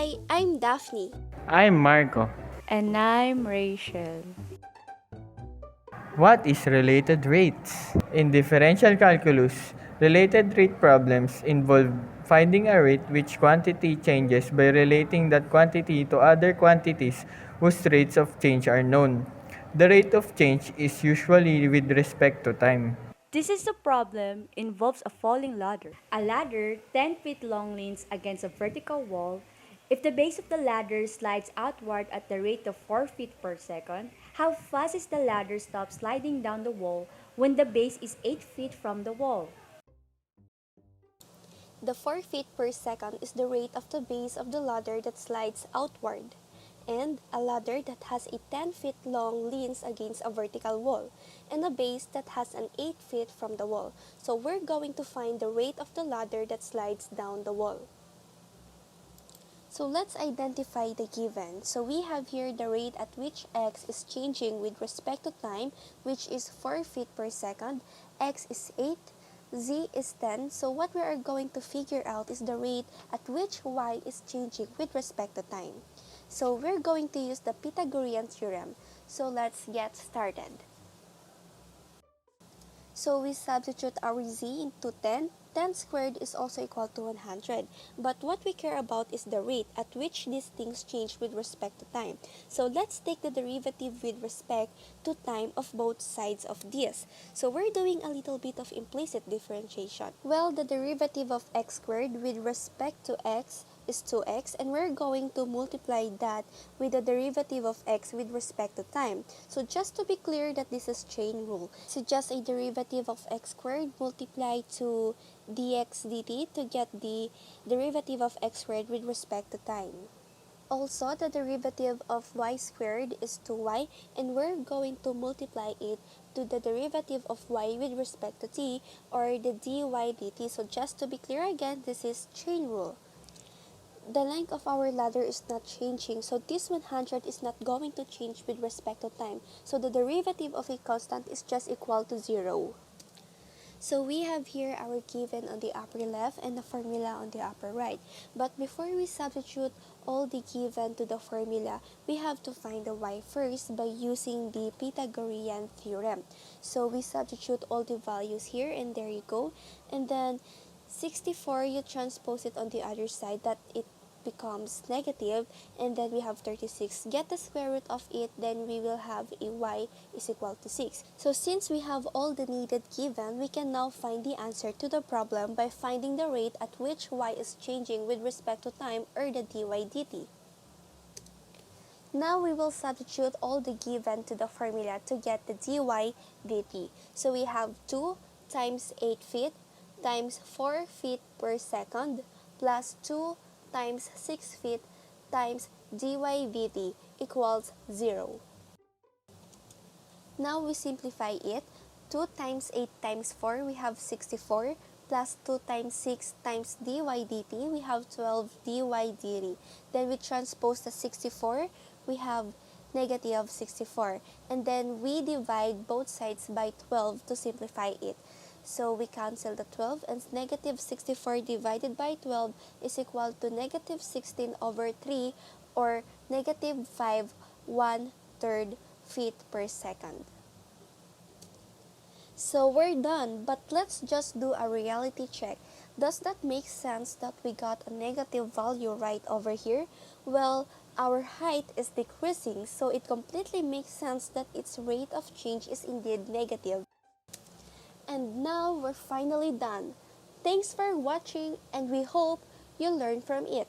Hi, I'm Daphne. I'm Marco. And I'm Rachel. What is related rates? In differential calculus, related rate problems involve finding a rate which quantity changes by relating that quantity to other quantities whose rates of change are known. The rate of change is usually with respect to time. This is the problem involves a falling ladder. A ladder 10 feet long leans against a vertical wall. If the base of the ladder slides outward at the rate of 4 feet per second, how fast is the ladder stop sliding down the wall when the base is 8 feet from the wall? The 4 feet per second is the rate of the base of the ladder that slides outward. And a ladder that has a 10 feet long leans against a vertical wall, and a base that has an 8 feet from the wall. So we're going to find the rate of the ladder that slides down the wall. So let's identify the given. So we have here the rate at which x is changing with respect to time, which is 4 feet per second. X is 8, z is 10. So what we are going to figure out is the rate at which y is changing with respect to time. So we're going to use the Pythagorean theorem. So let's get started. So we substitute our z into 10. 10 squared is also equal to 100. But what we care about is the rate at which these things change with respect to time. So let's take the derivative with respect to time of both sides of this. So we're doing a little bit of implicit differentiation. Well, the derivative of x squared with respect to x is 2x, and we're going to multiply that with the derivative of x with respect to time. So just to be clear that this is chain rule. So just a derivative of x squared multiplied to dx dt to get the derivative of x squared with respect to time. Also, the derivative of y squared is 2y, and we're going to multiply it to the derivative of y with respect to t, or the dy dt. So just to be clear again, this is chain rule. The length of our ladder is not changing, so this 100 is not going to change with respect to time. So the derivative of a constant is just equal to 0. So we have here our given on the upper left and the formula on the upper right. But before we substitute all the given to the formula, we have to find the y first by using the Pythagorean theorem. So we substitute all the values here, and there you go. And then 64, you transpose it on the other side, that it becomes negative, and then we have 36. Get the square root of it, then we will have a y is equal to 6. So since we have all the needed given, we can now find the answer to the problem by finding the rate at which y is changing with respect to time, or the dy dt. Now we will substitute all the given to the formula to get the dy dt. So we have 2 times 8 feet times 4 feet per second plus 2 times 6 feet times dy dt equals 0. Now we simplify it. 2 times 8 times 4, we have 64, plus 2 times 6 times dy dt, we have 12 dy dt. Then we transpose the 64, we have negative 64. And then we divide both sides by 12 to simplify it. So we cancel the 12, and negative 64 divided by 12 is equal to negative 16 over 3, or negative 5 1/3 feet per second. So we're done, but let's just do a reality check. Does that make sense that we got a negative value right over here? Well, our height is decreasing, so it completely makes sense that its rate of change is indeed negative. And now we're finally done. Thanks for watching, and we hope you learned from it.